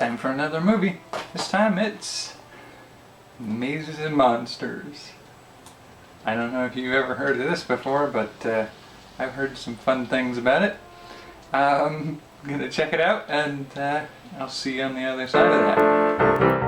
Time for another movie. This time it's Mazes and Monsters. I don't know if you've ever heard of this before, but I've heard some fun things about it. I'm gonna check it out, and I'll see you on the other side of that.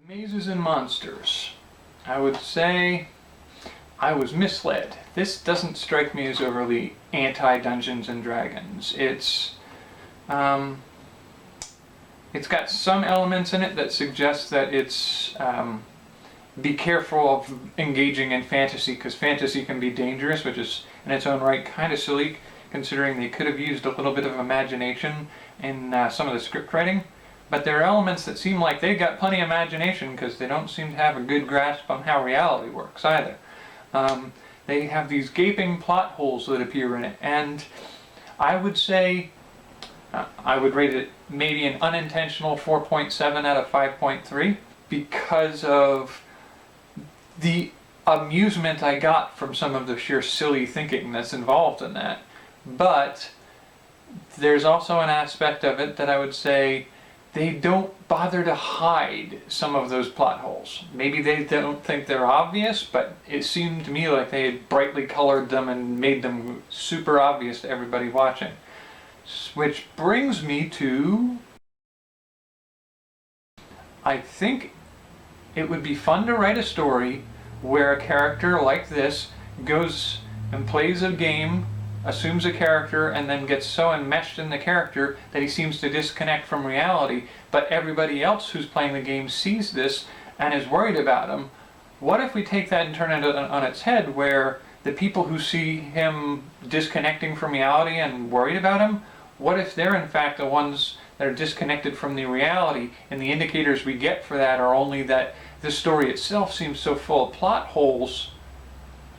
Mazes and Monsters. I would say I was misled. This doesn't strike me as overly anti-Dungeons and Dragons. It's got some elements in it that suggest that it's be careful of engaging in fantasy, because fantasy can be dangerous, which is in its own right kind of silly, considering they could have used a little bit of imagination in some of the script writing. But there are elements that seem like they've got plenty of imagination, because they don't seem to have a good grasp on how reality works either. They have these gaping plot holes that appear in it, and I would say I would rate it maybe an unintentional 4.7 out of 5.3 because of the amusement I got from some of the sheer silly thinking that's involved in that. But there's also an aspect of it that I would say they don't bother to hide some of those plot holes. Maybe they don't think they're obvious, but it seemed to me like they had brightly colored them and made them super obvious to everybody watching. Which brings me to, I think it would be fun to write a story where a character like this goes and plays a game, assumes a character, and then gets so enmeshed in the character that he seems to disconnect from reality, but everybody else who's playing the game sees this and is worried about him. What if we take that and turn it on its head, where the people who see him disconnecting from reality and worried about him, what if they're in fact the ones that are disconnected from the reality, and the indicators we get for that are only that the story itself seems so full of plot holes,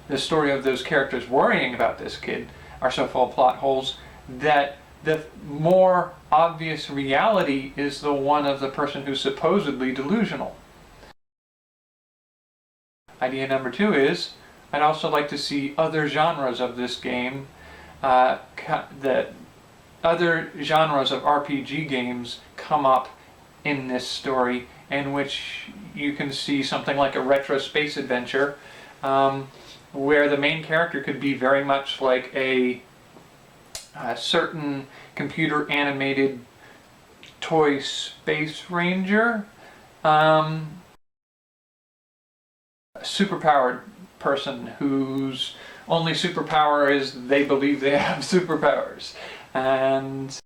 the story of those characters worrying about this kid are so full of plot holes, that the more obvious reality is the one of the person who's supposedly delusional. Idea number 2 is, I'd also like to see other genres of this game, that other genres of RPG games come up in this story, in which you can see something like a retro space adventure, where the main character could be very much like a certain computer animated toy space ranger, superpowered person whose only superpower is they believe they have superpowers. And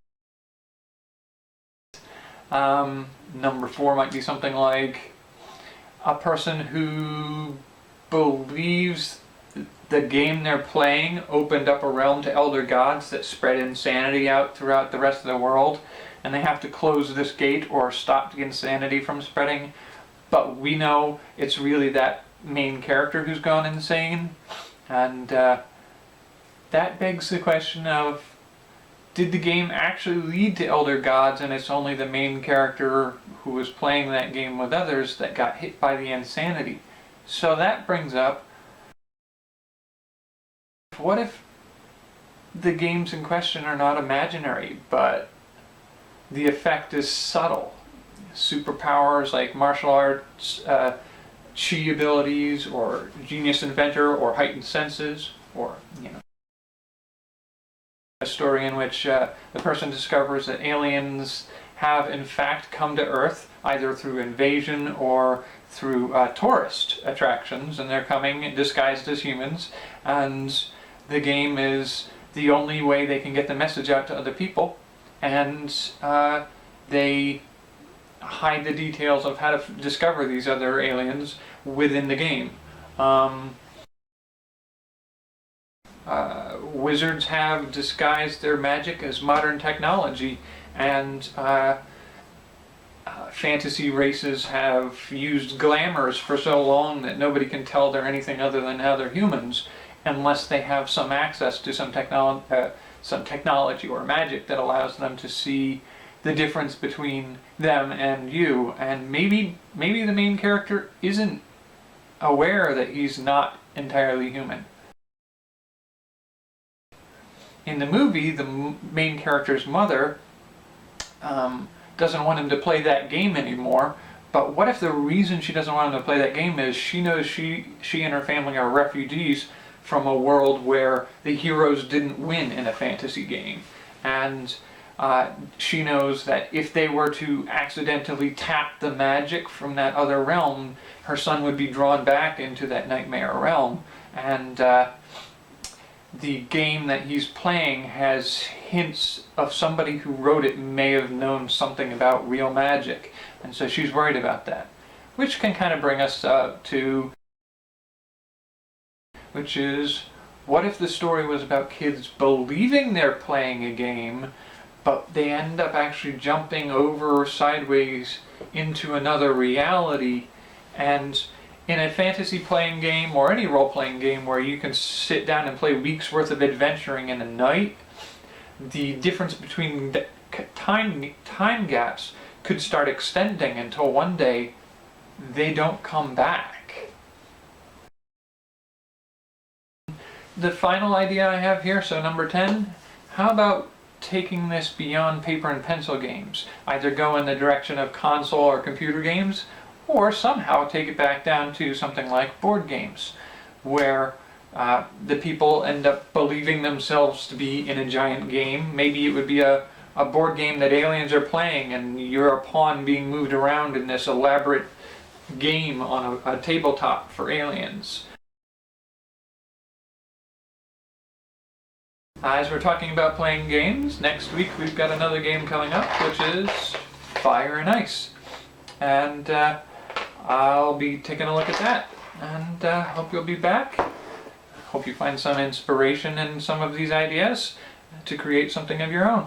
number 4 might be something like a person who believes the game they're playing opened up a realm to elder gods that spread insanity out throughout the rest of the world, and they have to close this gate or stop the insanity from spreading. But we know it's really that main character who's gone insane, and that begs the question of, did the game actually lead to elder gods, and it's only the main character who was playing that game with others that got hit by the insanity? So that brings up, what if the games in question are not imaginary, but the effect is subtle? Superpowers like martial arts, chi abilities, or genius inventor, or heightened senses, or, a story in which the person discovers that aliens have in fact come to Earth, either through invasion or through tourist attractions, and they're coming disguised as humans, and the game is the only way they can get the message out to other people, and they hide the details of how to discover these other aliens within the game. Wizards have disguised their magic as modern technology, and fantasy races have used glamours for so long that nobody can tell they're anything other than how they're humans, unless they have some access to some technology or magic that allows them to see the difference between them and you. And maybe the main character isn't aware that he's not entirely human. In the movie, the main character's mother doesn't want him to play that game anymore, but what if the reason she doesn't want him to play that game is she knows she and her family are refugees from a world where the heroes didn't win in a fantasy game, and she knows that if they were to accidentally tap the magic from that other realm, her son would be drawn back into that nightmare realm, and the game that he's playing has hints of somebody who wrote it may have known something about real magic, and so she's worried about that. Which can kind of bring us to, which is, what if the story was about kids believing they're playing a game, but they end up actually jumping over sideways into another reality? And in a fantasy playing game, or any role-playing game where you can sit down and play weeks worth of adventuring in a night, the difference between the time gaps could start extending until one day they don't come back. The final idea I have here, so number 10, how about taking this beyond paper and pencil games? Either go in the direction of console or computer games, or somehow take it back down to something like board games, where the people end up believing themselves to be in a giant game. Maybe it would be a board game that aliens are playing, and you're a pawn being moved around in this elaborate game on a tabletop for aliens. As we're talking about playing games, next week we've got another game coming up, which is Fire and Ice. And I'll be taking a look at that, and hope you'll be back. Hope you find some inspiration in some of these ideas to create something of your own.